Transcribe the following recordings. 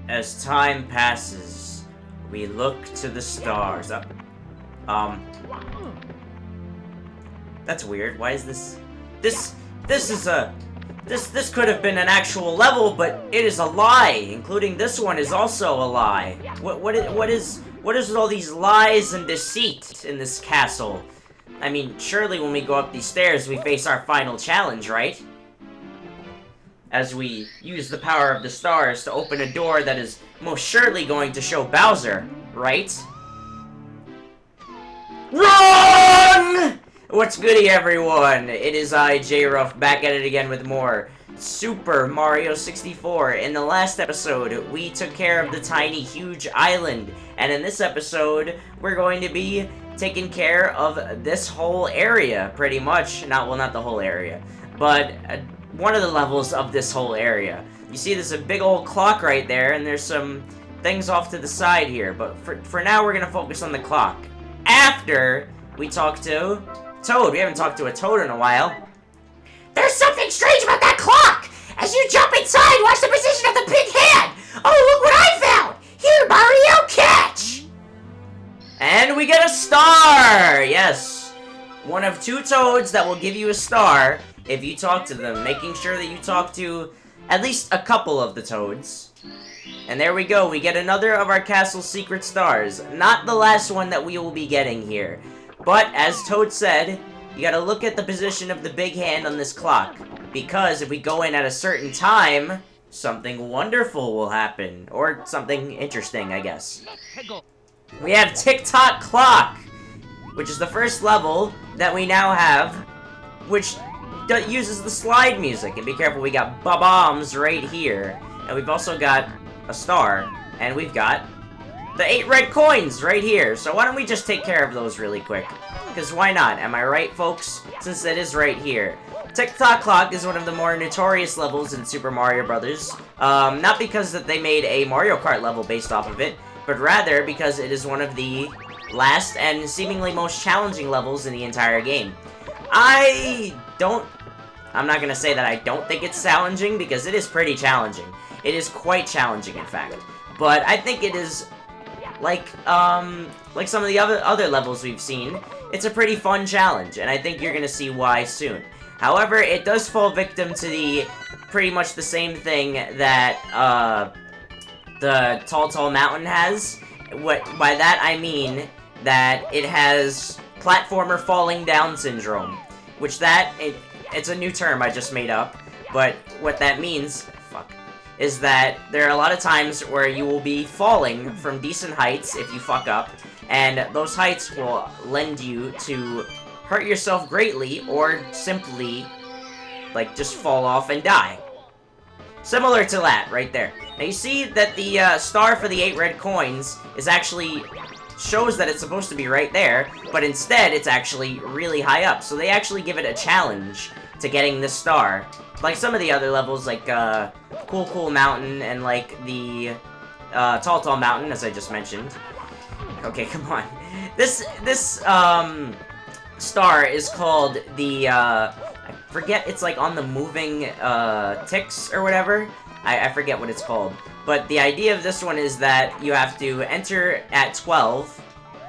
As time passes, we look to the stars. That's weird. Why is this? This is a... This could have been an actual level, but it is a lie. Including this one is also a lie. What is all these lies and deceit in this castle? I mean, surely when we go up these stairs, we face our final challenge, right? As we use the power of the stars to open a door that is most surely going to show Bowser, right? Wrong! What's goody, everyone? It is I, Ruff, back at it again with more Super Mario 64. In the last episode, we took care of the tiny, huge island. And in this episode, we're going to be taking care of this whole area, pretty much. Not the whole area, but one of the levels of this whole area. You see there's a big old clock right there, and there's some things off to the side here. But for now, we're going to focus on the clock. After we talk to Toad. We haven't talked to a Toad in a while. There's something strange about that clock! As you jump inside, watch the position of the big hand! Oh, look what I found! Here, Mario, catch! And we get a star! Yes. One of 2 Toads that will give you a star if you talk to them, making sure that you talk to at least a couple of the Toads. And there we go, we get another of our castle's secret stars. Not the last one that we will be getting here. But, as Toad said, you gotta look at the position of the big hand on this clock. Because if we go in at a certain time, something wonderful will happen. Or something interesting, I guess. We have Tick-Tock Clock, which is the first level that we now have, which uses the slide music. And be careful, we got Bob-ombs right here. And we've also got a star. And we've got the 8 red coins right here. So why don't we just take care of those really quick? Because why not? Am I right, folks? Since it is right here. Tick-Tock Clock is one of the more notorious levels in Super Mario Bros. Not because that they made a Mario Kart level based off of it, but rather because it is one of the last and seemingly most challenging levels in the entire game. I'm not gonna say that I don't think it's challenging, because it is pretty challenging. It is quite challenging, in fact. But I think it is like some of the other levels we've seen, it's a pretty fun challenge, and I think you're gonna see why soon. However, it does fall victim to the pretty much the same thing that the Tall Mountain has. By that I mean that it has platformer falling down syndrome, which it's a new term I just made up, but what that means, is that there are a lot of times where you will be falling from decent heights if you fuck up, and those heights will lend you to hurt yourself greatly, or simply, like, just fall off and die. Similar to that, right there. Now you see that the star for the 8 red coins is actually shows that it's supposed to be right there, but instead it's actually really high up, so they actually give it a challenge to getting this star. Like some of the other levels, like Cool Mountain and like the Tall Mountain, as I just mentioned. Okay, come on. This star is called the I forget, it's like on the moving ticks or whatever. I forget what it's called. But the idea of this one is that you have to enter at 12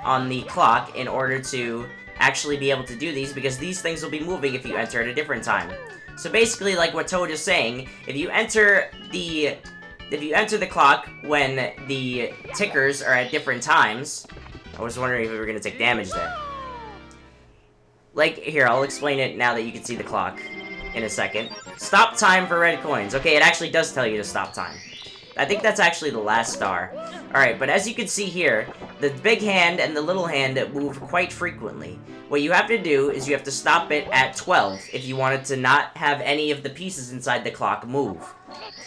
on the clock in order to actually be able to do these, because these things will be moving if you enter at a different time. So basically, like what Toad is saying, if you enter the clock when the tickers are at different times, I was wondering if we were gonna take damage there. Like, here, I'll explain it now that you can see the clock in a second. Stop time for red coins. Okay, it actually does tell you to stop time. I think that's actually the last star. Alright, but as you can see here, the big hand and the little hand move quite frequently. What you have to do is you have to stop it at 12 if you want it to not have any of the pieces inside the clock move.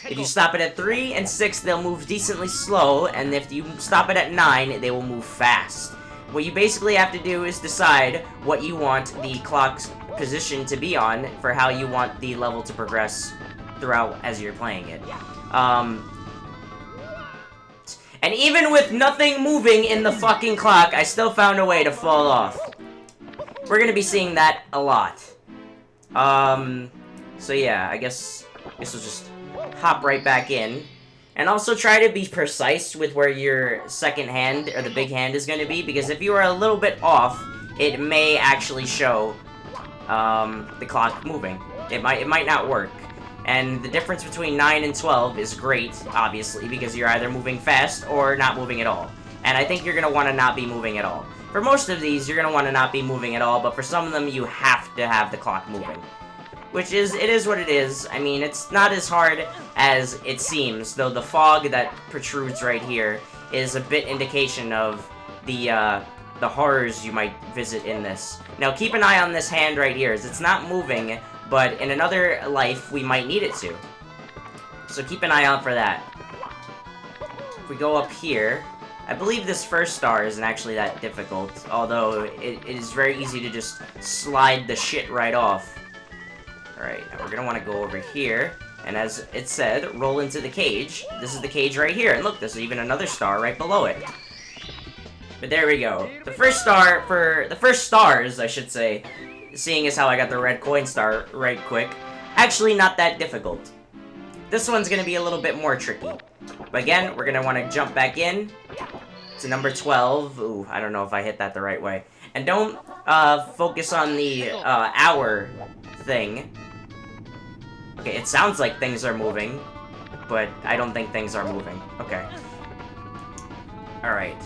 If you stop it at 3 and 6, they'll move decently slow, and if you stop it at 9, they will move fast. What you basically have to do is decide what you want the clock's position to be on for how you want the level to progress throughout as you're playing it. And even with nothing moving in the fucking clock, I still found a way to fall off. We're gonna be seeing that a lot. So yeah, I guess we'll just hop right back in. And also try to be precise with where your second hand, or the big hand, is going to be, because if you are a little bit off, it may actually show the clock moving. It might not work. And the difference between 9 and 12 is great, obviously, because you're either moving fast or not moving at all. And I think you're going to want to not be moving at all. For most of these, you're going to want to not be moving at all, but for some of them, you have to have the clock moving. Which is, it is what it is. I mean, it's not as hard as it seems, though the fog that protrudes right here is a bit indication of the horrors you might visit in this. Now, keep an eye on this hand right here, as it's not moving, but in another life, we might need it to. So keep an eye out for that. If we go up here, I believe this first star isn't actually that difficult, although it is very easy to just slide the shit right off. Alright, now we're gonna want to go over here, and as it said, roll into the cage. This is the cage right here, and look, there's even another star right below it. But there we go. The first stars, I should say, seeing as how I got the red coin star right quick, actually not that difficult. This one's gonna be a little bit more tricky. But again, we're gonna want to jump back in to number 12. Ooh, I don't know if I hit that the right way. And don't focus on the hour thing. Okay, it sounds like things are moving, but I don't think things are moving. Okay. Alright.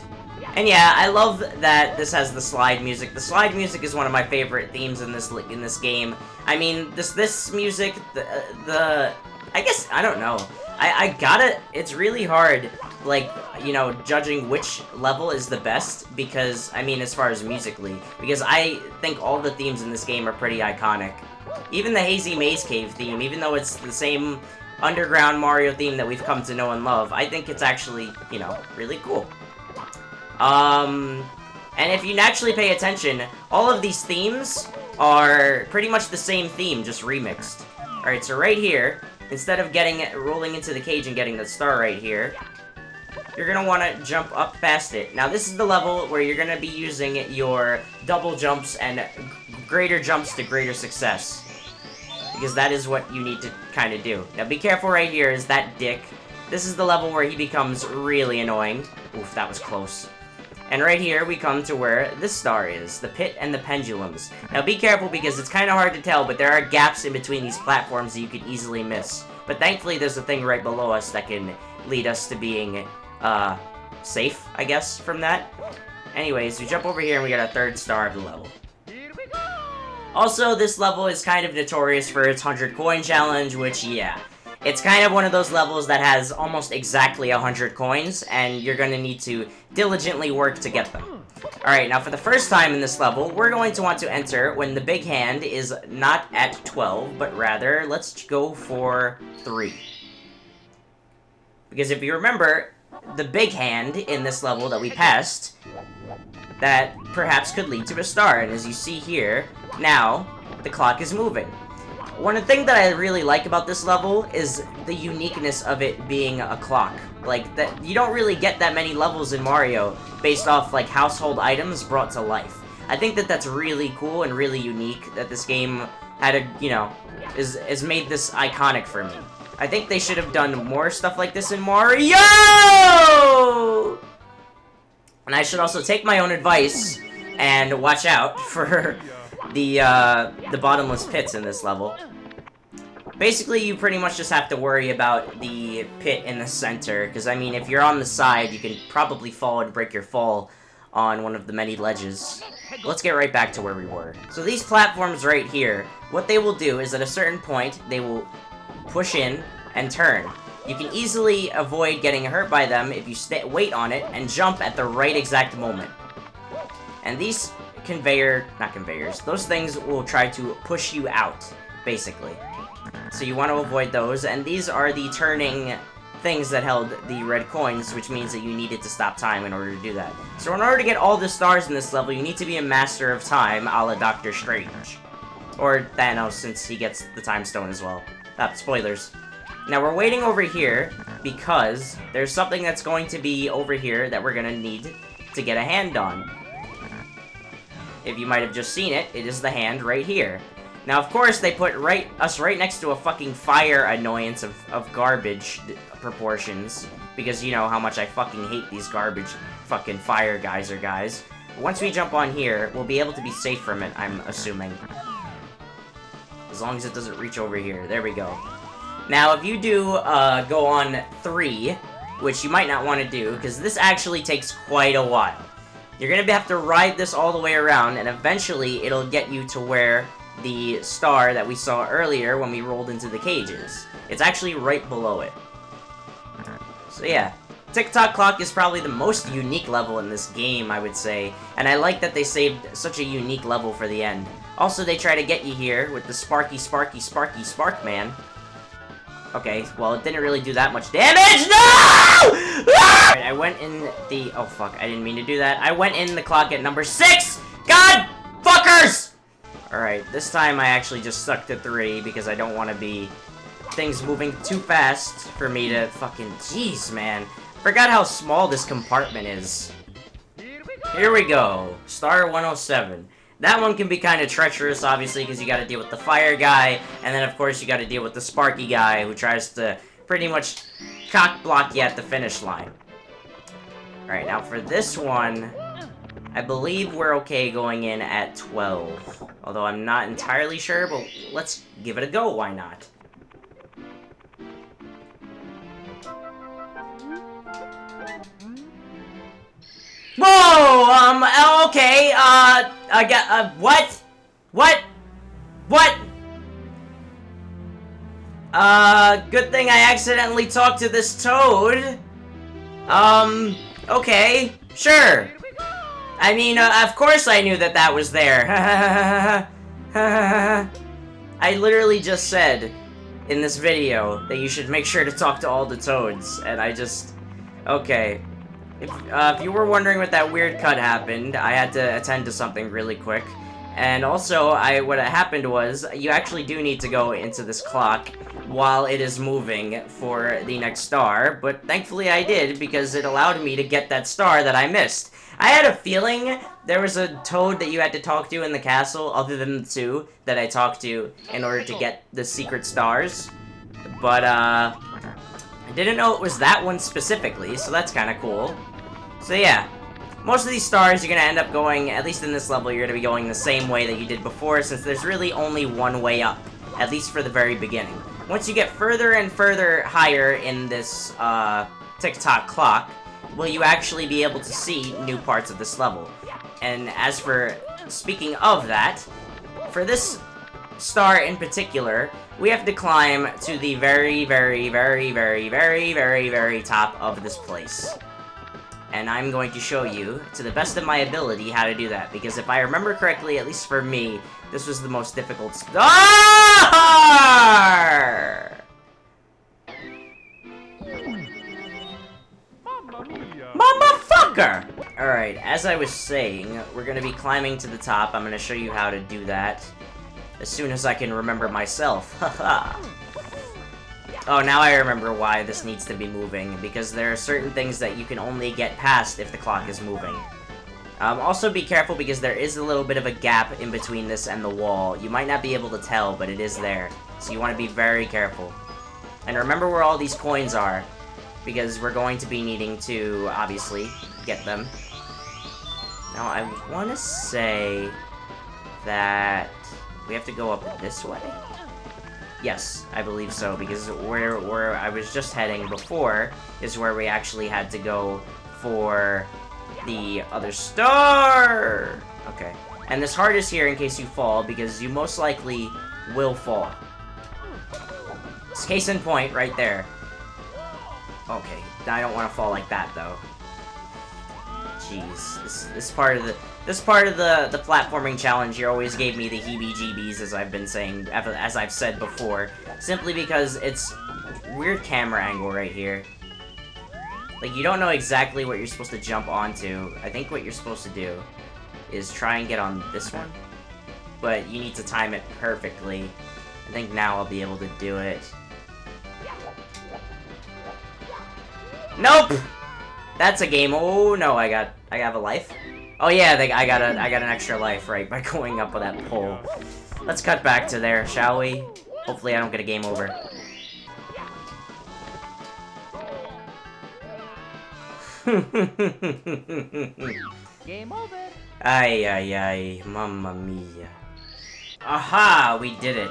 And yeah, I love that this has the slide music. The slide music is one of my favorite themes in this game. I mean, this music, I guess, I don't know. I gotta, it's really hard, like, you know, judging which level is the best, because, I mean, as far as musically, because I think all the themes in this game are pretty iconic. Even the Hazy Maze Cave theme, even though it's the same underground Mario theme that we've come to know and love, I think it's actually, you know, really cool. And if you naturally pay attention, all of these themes are pretty much the same theme, just remixed. Alright, so right here, instead of rolling into the cage and getting the star right here, you're gonna want to jump up past it. Now, this is the level where you're gonna be using your double jumps and greater jumps to greater success. Because that is what you need to kind of do. Now, be careful right here, is that dick. This is the level where he becomes really annoying. Oof, that was close. And right here, we come to where this star is, the pit and the pendulums. Now, be careful because it's kind of hard to tell, but there are gaps in between these platforms that you could easily miss. But thankfully, there's a thing right below us that can lead us to being, safe, I guess, from that. Anyways, we jump over here and we got a third star of the level. Also, this level is kind of notorious for its 100 coin challenge, which, yeah. It's kind of one of those levels that has almost exactly 100 coins, and you're going to need to diligently work to get them. Alright, now for the first time in this level, we're going to want to enter when the big hand is not at 12, but rather, let's go for 3. Because if you remember, the big hand in this level that we passed, that perhaps could lead to a star, and as you see here, now, the clock is moving. One thing that I really like about this level is the uniqueness of it being a clock. Like, that you don't really get that many levels in Mario based off, like, household items brought to life. I think that that's really cool and really unique that this game had a, you know, is made this iconic for me. I think they should have done more stuff like this in Mario! And I should also take my own advice and watch out for the bottomless pits in this level. Basically, you pretty much just have to worry about the pit in the center, because, I mean, if you're on the side, you can probably fall and break your fall on one of the many ledges. Let's get right back to where we were. So these platforms right here, what they will do is at a certain point, they will push in and turn. You can easily avoid getting hurt by them if you wait on it and jump at the right exact moment. And these not conveyors, those things will try to push you out, basically. So you want to avoid those, and these are the turning things that held the red coins, which means that you needed to stop time in order to do that. So in order to get all the stars in this level, you need to be a master of time, a la Doctor Strange. Or Thanos, since he gets the time stone as well. Spoilers. Now we're waiting over here, because there's something that's going to be over here that we're gonna need to get a hand on. If you might have just seen it, it is the hand right here. Now, of course, they put us right next to a fucking fire annoyance of garbage proportions. Because you know how much I fucking hate these garbage fucking fire geyser guys. But once we jump on here, we'll be able to be safe from it, I'm assuming. As long as it doesn't reach over here. There we go. Now, if you do go on 3, which you might not want to do, because this actually takes quite a while. You're going to have to ride this all the way around, and eventually it'll get you to where the star that we saw earlier when we rolled into the cages. It's actually right below it. So yeah, Tick-Tock Clock is probably the most unique level in this game, I would say, and I like that they saved such a unique level for the end. Also, they try to get you here with the Sparky Spark Man. Okay, well, it didn't really do that much damage. No! Ah! Alright, I went in the... Oh, fuck, I didn't mean to do that. I went in the clock at number 6! God fuckers! Alright, this time I actually just stuck to 3 because I don't want to be... things moving too fast for me to fucking... Jeez, man. Forgot how small this compartment is. Here we go. Star 107. That one can be kind of treacherous, obviously, because you gotta deal with the fire guy, and then, of course, you gotta deal with the Sparky guy, who tries to pretty much cock-block you at the finish line. Alright, now for this one, I believe we're okay going in at 12. Although I'm not entirely sure, but let's give it a go, why not? Whoa, okay, I got, what? What? What? Good thing I accidentally talked to this toad. Okay, sure. I mean, of course I knew that that was there. I literally just said in this video that you should make sure to talk to all the toads, and I just... Okay. If you were wondering what that weird cut happened, I had to attend to something really quick. And also, what happened was, you actually do need to go into this clock while it is moving for the next star, but thankfully I did, because it allowed me to get that star that I missed. I had a feeling there was a toad that you had to talk to in the castle, other than the 2 that I talked to in order to get the secret stars. But, I didn't know it was that one specifically, so that's kind of cool. So yeah, most of these stars you're going to end up going, at least in this level, you're going to be going the same way that you did before, since there's really only one way up, at least for the very beginning. Once you get further and further higher in this Tick-Tock Clock, will you actually be able to see new parts of this level. And as for speaking of that, for this star in particular, we have to climb to the very, very, very, very, very, very, very top of this place. And I'm going to show you, to the best of my ability, how to do that. Because if I remember correctly, at least for me, this was the most difficult star! Motherfucker! Alright, as I was saying, we're gonna be climbing to the top. I'm gonna show you how to do that as soon as I can remember myself. Haha. Oh, now I remember why this needs to be moving, because there are certain things that you can only get past if the clock is moving. Also be careful, because there is a little bit of a gap in between this and the wall. You might not be able to tell, but it is there. So you want to be very careful. And remember where all these coins are, because we're going to be needing to, obviously, get them. Now, I want to say that we have to go up this way. Yes, I believe so, because where I was just heading before is where we actually had to go for the other star! Okay. And this heart is here in case you fall, because you most likely will fall. It's case in point right there. Okay, I don't want to fall like that, though. Jeez, this part of the platforming challenge here always gave me the heebie-jeebies, as I've been saying, as I've said before, simply because it's weird camera angle right here. Like, you don't know exactly what you're supposed to jump onto. I think what you're supposed to do is try and get on this one, but you need to time it perfectly. I think now I'll be able to do it. Nope! That's a game. Oh no, I have a life. Oh yeah, I got an extra life, right, by going up with that pole. Let's cut back to there, shall we? Hopefully I don't get a game over. Game over. Ay, ay, ay. Mamma mia. Aha! We did it.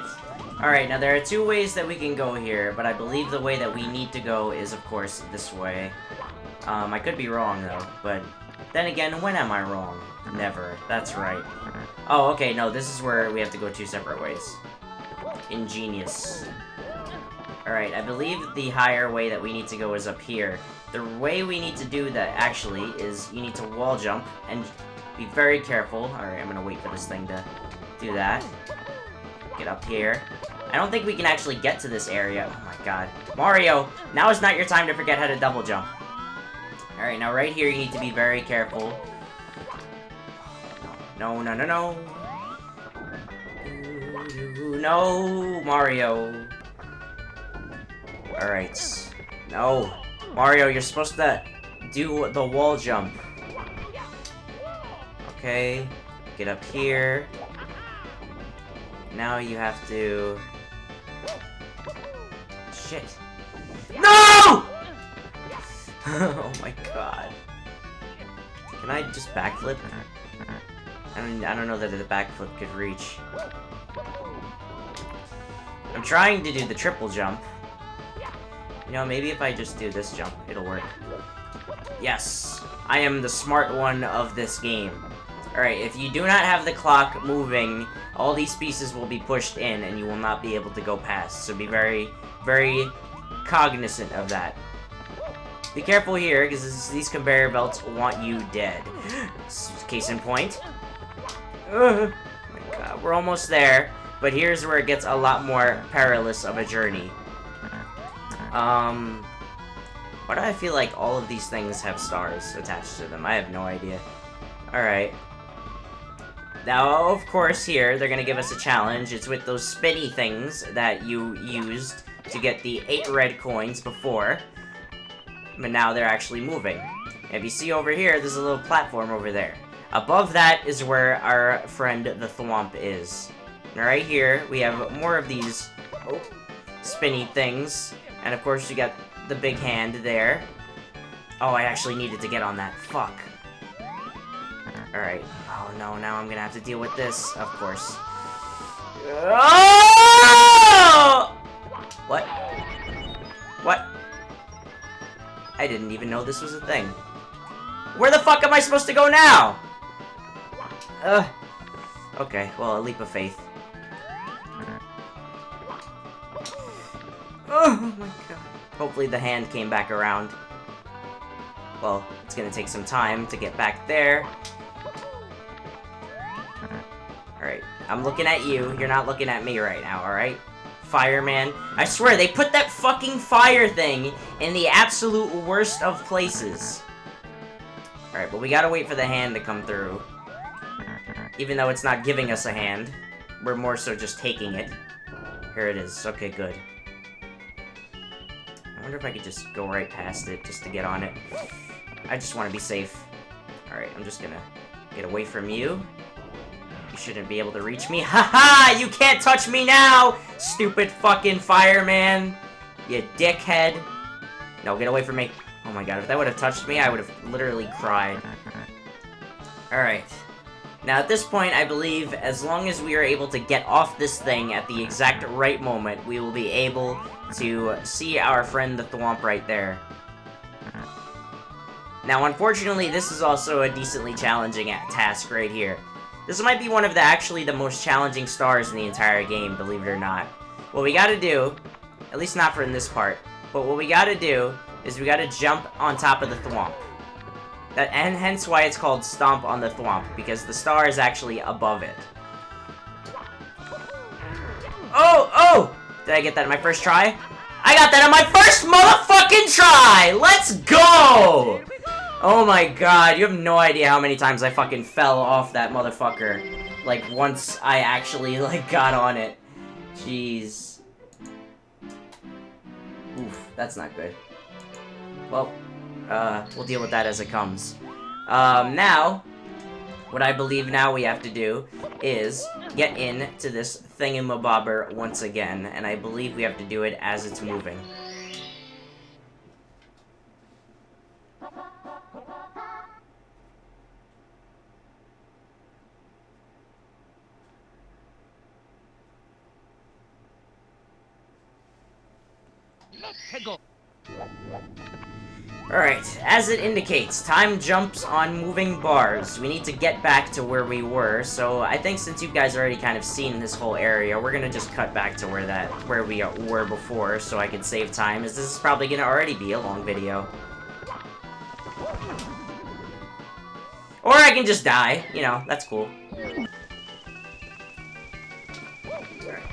Alright, now there are two ways that we can go here, but I believe the way that we need to go is, of course, this way. I could be wrong, though, but then again, when am I wrong? Never. That's right. Oh, okay, no, this is where we have to go two separate ways. Ingenious. Alright, I believe the higher way that we need to go is up here. The way we need to do that, actually, is you need to wall jump, and be very careful. Alright, I'm gonna wait for this thing to do that. Get up here. I don't think we can actually get to this area. Oh my god. Mario, now is not your time to forget how to double jump. Alright, now right here you need to be very careful. No, no, no, no. No, Mario. Alright. No. Mario, you're supposed to do the wall jump. Okay. Get up here. Now you have to... Shit. No! Oh my god. Can I just backflip? I don't know that the backflip could reach. I'm trying to do the triple jump. You know, maybe if I just do this jump, it'll work. Yes! I am the smart one of this game. Alright, if you do not have the clock moving, all these pieces will be pushed in and you will not be able to go past. So be very, very cognizant of that. Be careful here, because these conveyor belts want you dead. Case in point. Oh my god, we're almost there. But here's where it gets a lot more perilous of a journey. Why do I feel like all of these things have stars attached to them? I have no idea. Alright. Now, of course, here, they're gonna give us a challenge. It's with those spinny things that you used to get the 8 red coins before. But now they're actually moving. If you see over here, there's a little platform over there. Above that is where our friend the Thwomp is. And right here, we have more of these spinny things. And of course, you got the big hand there. Oh, I actually needed to get on that. Fuck. Alright. Oh no, now I'm gonna have to deal with this, of course. Oh! What? What? I didn't even know this was a thing. Where the fuck am I supposed to go now? Okay, well, a leap of faith. Oh my god. Hopefully the hand came back around. Well, it's gonna take some time to get back there. Alright, I'm looking at you. You're not looking at me right now, alright? Fireman. I swear, they put that fucking fire thing in the absolute worst of places. Alright, but we gotta wait for the hand to come through. Even though it's not giving us a hand. We're more so just taking it. Here it is. Okay, good. I wonder if I could just go right past it just to get on it. I just want to be safe. Alright, I'm just gonna get away from you. You shouldn't be able to reach me. Haha! You can't touch me now! Stupid fucking fireman! You dickhead. No, get away from me. Oh my god, if that would have touched me, I would have literally cried. Alright. Now, at this point, I believe as long as we are able to get off this thing at the exact right moment, we will be able to see our friend the Thwomp right there. Now, unfortunately, this is also a decently challenging task right here. This might be one of actually the most challenging stars in the entire game, believe it or not. What we gotta do, at least not for in this part, but what we gotta do is we gotta jump on top of the Thwomp. And hence why it's called Stomp on the Thwomp, because the star is actually above it. Oh! Oh! Did I get that in my first try? I got that on my first motherfucking try! Let's go! Oh my god, you have no idea how many times I fucking fell off that motherfucker. Like, once I actually, like, got on it. Jeez. Oof, that's not good. Well, we'll deal with that as it comes. Now, What I believe now we have to do is get into this thingamabobber once again, and I believe we have to do it as it's moving. Let's go. Alright, as it indicates, time jumps on moving bars. We need to get back to where we were, so I think since you guys already kind of seen this whole area, we're gonna just cut back to where we were before, so I can save time, as this is probably gonna already be a long video. Or I can just die, you know, that's cool.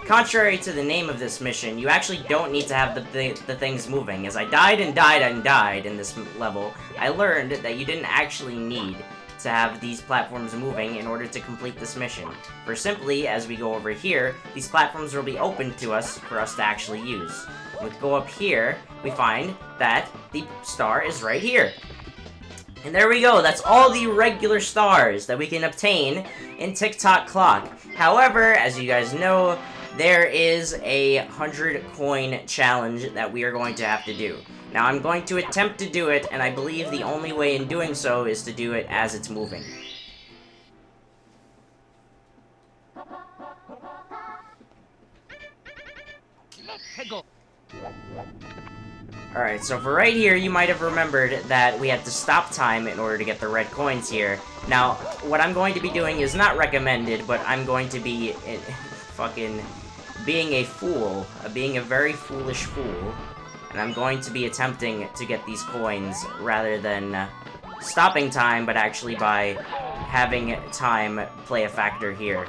Contrary to the name of this mission, you actually don't need to have the things moving. As I died and died and died in this level, I learned that you didn't actually need to have these platforms moving in order to complete this mission. For simply, as we go over here, these platforms will be open to us for us to actually use. When we go up here, we find that the star is right here. And there we go, that's all the regular stars that we can obtain in Tick-Tock Clock. However, as you guys know, there is a 100 coin challenge that we are going to have to do. Now, I'm going to attempt to do it, and I believe the only way in doing so is to do it as it's moving. Let's go. Alright, so for right here, you might have remembered that we had to stop time in order to get the red coins here. Now, what I'm going to be doing is not recommended, but I'm going to be fucking being a fool, being a very foolish fool, and I'm going to be attempting to get these coins rather than stopping time, but actually by having time play a factor here.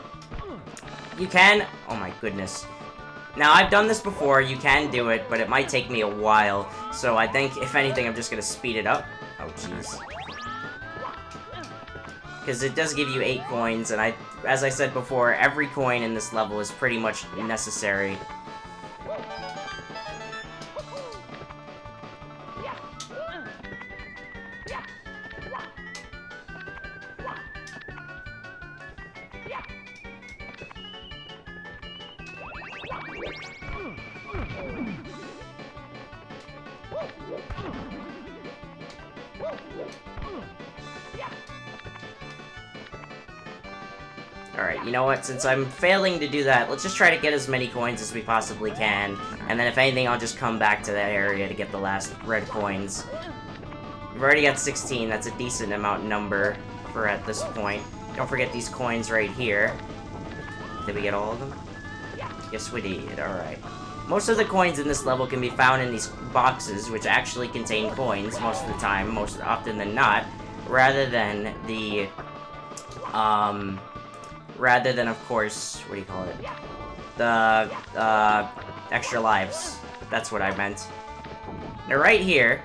You can... oh my goodness. Now, I've done this before, you can do it, but it might take me a while, so I think, if anything, I'm just gonna speed it up. Oh, jeez. Because it does give you 8 coins, and as I said before, every coin in this level is pretty much necessary. Alright, you know what? Since I'm failing to do that, let's just try to get as many coins as we possibly can. And then if anything, I'll just come back to that area to get the last red coins. We've already got 16. That's a decent amount number for at this point. Don't forget these coins right here. Did we get all of them? Yes, we did. Alright. Most of the coins in this level can be found in these boxes, which actually contain coins most of the time, most often than not, rather than the, of course, what do you call it? The, extra lives. That's what I meant. Now, right here,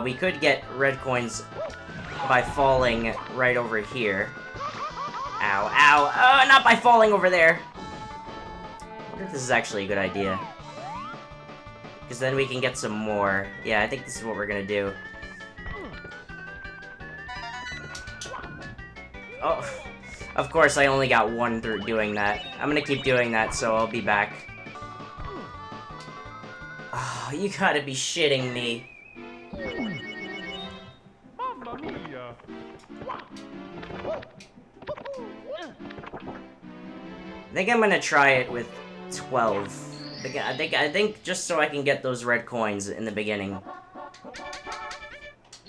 we could get red coins by falling right over here. Ow, ow, oh, not by falling over there! I wonder if this is actually a good idea. Because then we can get some more. Yeah, I think this is what we're gonna do. Oh, of course I only got one through doing that. I'm gonna keep doing that, so I'll be back. Oh, you gotta be shitting me. I think I'm gonna try it with 12. I think just so I can get those red coins in the beginning.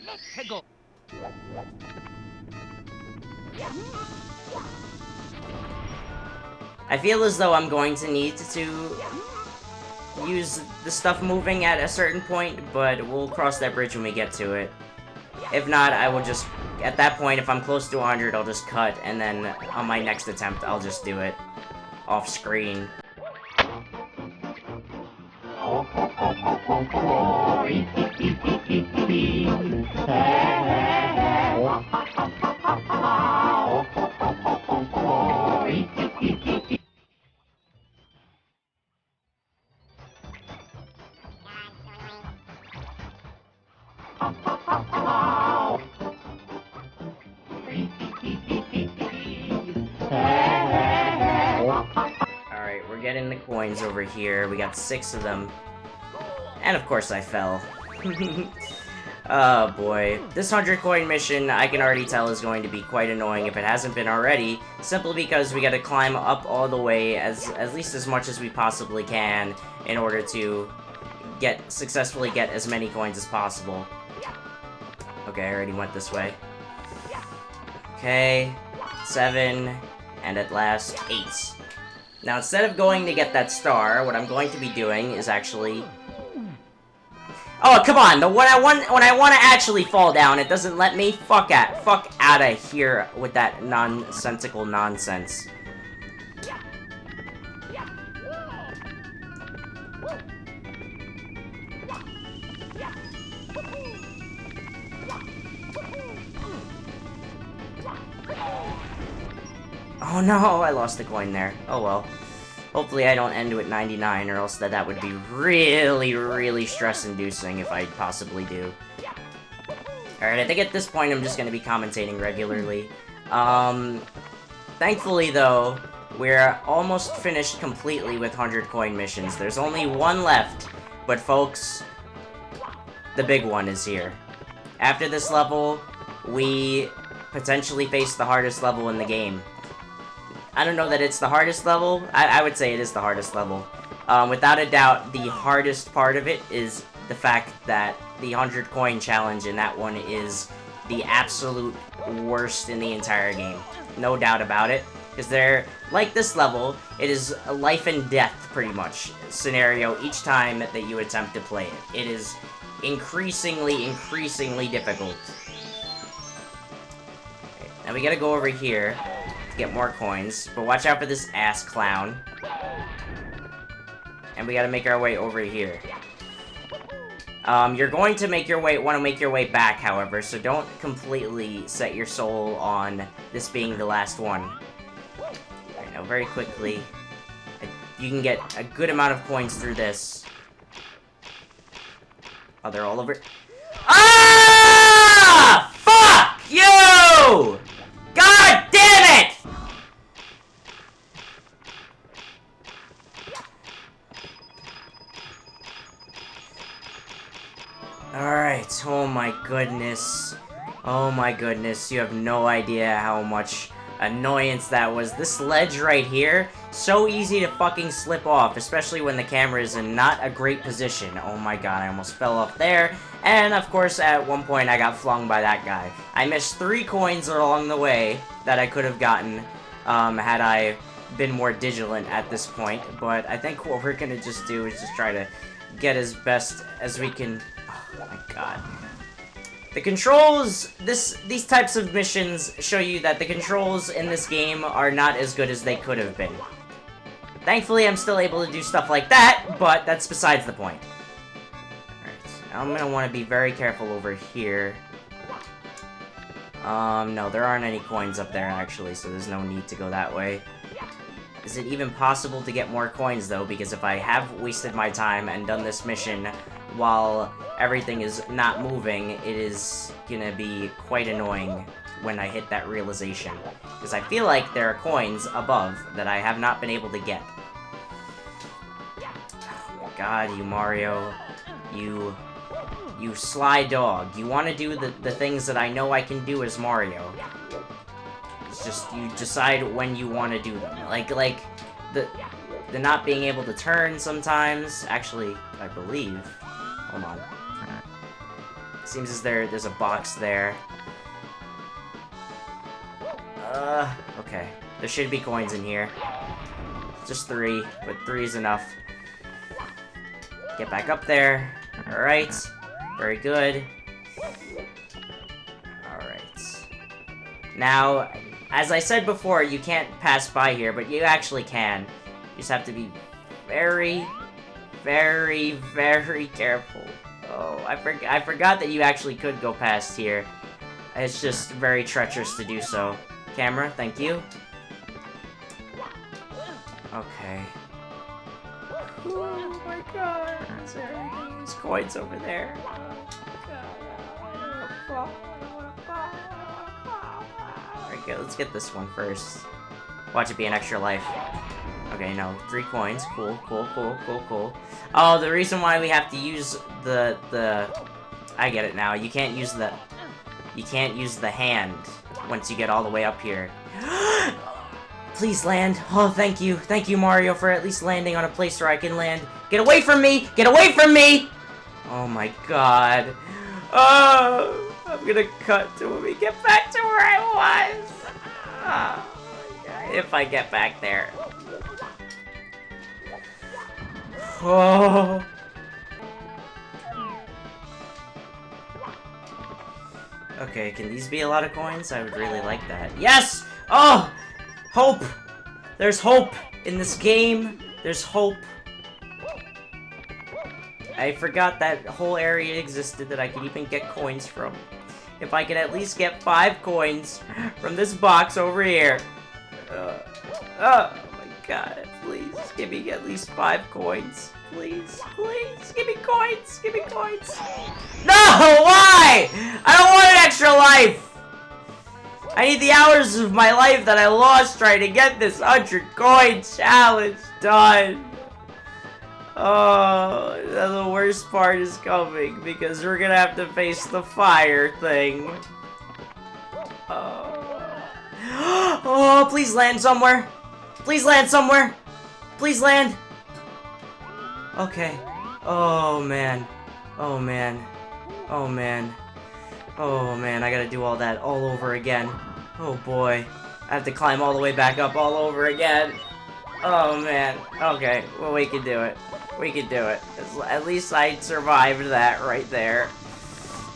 Let's go. I feel as though I'm going to need to use the stuff moving at a certain point, but we'll cross that bridge when we get to it. If not, I will just, at that point, if I'm close to 100, I'll just cut, and then on my next attempt, I'll just do it off screen. getting the coins over here. We got 6 of them. And of course I fell. Oh boy. This 100 coin mission, I can already tell, is going to be quite annoying if it hasn't been already, simply because we gotta climb up all the way at least as much as we possibly can in order to successfully get as many coins as possible. Okay, I already went this way. Okay, 7, and at last 8. Now instead of going to get that star, what I'm going to be doing is actually... Oh, come on! When I want to actually fall down, it doesn't let me. Fuck out of here with that nonsensical nonsense. Oh no, I lost the coin there. Oh well. Hopefully I don't end with 99, or else that would be really, really stress-inducing if I possibly do. Alright, I think at this point I'm just going to be commentating regularly. Thankfully, though, we're almost finished completely with 100 coin missions. There's only one left, but folks, the big one is here. After this level, we potentially face the hardest level in the game. I don't know that it's the hardest level. I would say it is the hardest level. Without a doubt, the hardest part of it is the fact that the 100 coin challenge in that one is the absolute worst in the entire game. No doubt about it. Because like this level, it is a life and death, pretty much, scenario each time that you attempt to play it. It is increasingly difficult. Okay, now we gotta go over here to get more coins, but watch out for this ass clown. And we gotta make our way over here. You're going to want to make your way back, however, so don't completely set your soul on this being the last one. Alright, now very quickly, you can get a good amount of coins through this. Oh, they're all over. Ah! Fuck you! God damn it! Alright, oh my goodness. Oh my goodness, you have no idea how much annoyance that was. This ledge right here, so easy to fucking slip off, especially when the camera is in not a great position. Oh my god, I almost fell off there. And of course, at one point, I got flung by that guy. I missed 3 coins along the way that I could have gotten had I been more vigilant at this point. But I think what we're gonna just do is just try to get as best as we can. Oh my god. The controls, these types of missions show you that the controls in this game are not as good as they could have been. Thankfully, I'm still able to do stuff like that, but that's besides the point. Alright, I'm gonna want to be very careful over here. No, there aren't any coins up there, actually, so there's no need to go that way. Is it even possible to get more coins, though? Because if I have wasted my time and done this mission while everything is not moving, it is gonna be quite annoying when I hit that realization. Because I feel like there are coins above that I have not been able to get. Oh my god, you Mario. You sly dog. You want to do the things that I know I can do as Mario. It's just, you decide when you want to do them. Like the not being able to turn sometimes. Actually, I believe. Hold on. Seems as there's a box there. Okay. There should be coins in here. Just 3, but 3 is enough. Get back up there. Alright. Very good. Alright. Now, as I said before, you can't pass by here, but you actually can. You just have to be very, very, very careful. Oh, I forgot that you actually could go past here. It's just very treacherous to do so. Camera, thank you. Okay. Oh my god, there's coins over there. Alright, good, let's get this one first. Watch it be an extra life. Okay, no, 3 coins. Cool, cool, cool, cool, cool. Oh, the reason why we have to use the I get it now. You can't use the hand once you get all the way up here. Please land. Oh, thank you. Thank you, Mario, for at least landing on a place where I can land. Get away from me! Get away from me! Oh my god. Oh, I'm gonna cut to when we get back to where I was. Oh, if I get back there. Oh. Okay, can these be a lot of coins? I would really like that. Yes! Oh! Hope! There's hope in this game. There's hope. I forgot that whole area existed that I could even get coins from. If I could at least get 5 coins from this box over here. Oh my god, please give me at least 5 coins. Please, please, give me coins, give me coins. No, why? I don't want an extra life. I need the hours of my life that I lost trying to get this 100 coin challenge done. Oh, the worst part is coming because we're gonna have to face the fire thing. Oh, please land somewhere. Please land somewhere. Please land. Okay. Oh, man. Oh, man. Oh, man. Oh, man. I gotta do all that all over again. Oh, boy. I have to climb all the way back up all over again. Oh, man. Okay. Well, we can do it. We can do it. At least I survived that right there.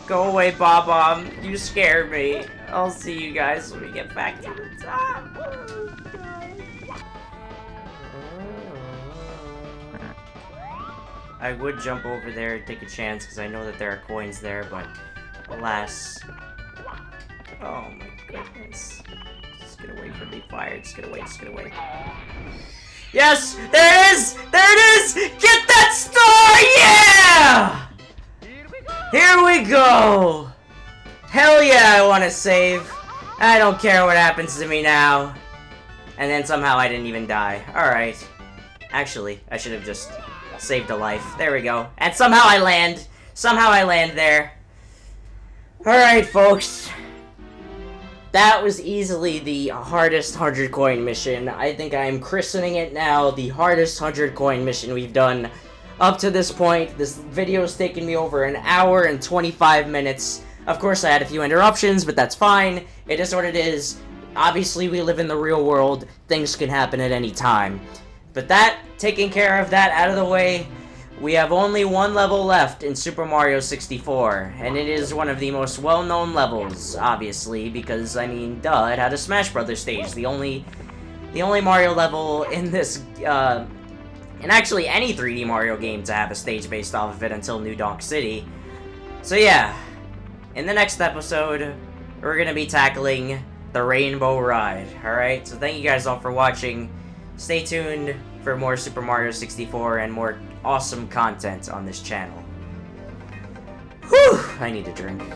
Go away, Bob-omb. You scared me. I'll see you guys when we get back to the top. I would jump over there and take a chance because I know that there are coins there, but alas. Oh my goodness. Just get away from the fire. Just get away. Just get away. Yes! There it is! There it is! Get that star! Yeah! Here we go! Hell yeah, I want to save. I don't care what happens to me now. And then somehow I didn't even die. Alright. Actually, I should have just saved a life. There we go. And somehow I land. Somehow I land there. Alright, folks. That was easily the hardest 100 coin mission. I think I'm christening it now the hardest 100 coin mission we've done up to this point. This video's taken me over an hour and 25 minutes. Of course, I had a few interruptions, but that's fine. It is what it is. Obviously, we live in the real world. Things can happen at any time. But that, taking care of that out of the way, we have only one level left in Super Mario 64, and it is one of the most well-known levels, obviously, because, I mean, duh, it had a Smash Brothers stage, the only Mario level in this, in actually any 3D Mario game to have a stage based off of it until New Donk City. So yeah, in the next episode, we're gonna be tackling the Rainbow Ride, alright? So thank you guys all for watching. Stay tuned for more Super Mario 64 and more awesome content on this channel. Whew! I need a drink. 1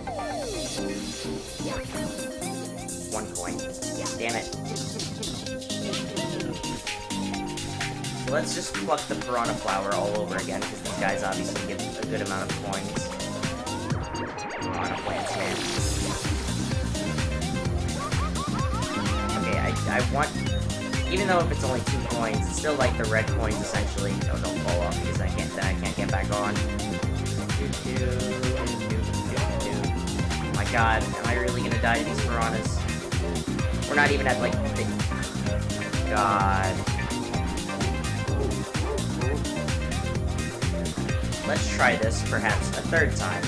coin. Damn it. So let's just pluck the piranha flower all over again, because these guys obviously get a good amount of coins. Piranha plants, man. Okay, I want... Even though if it's only 2 coins, it's still like the red coins essentially. Oh, don't fall off because I can't get back on. Oh my god, am I really gonna die to these piranhas? We're not even at like the... God. Let's try this perhaps a 3rd time.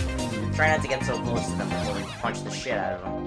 Try not to get so close to them before we punch the shit out of them.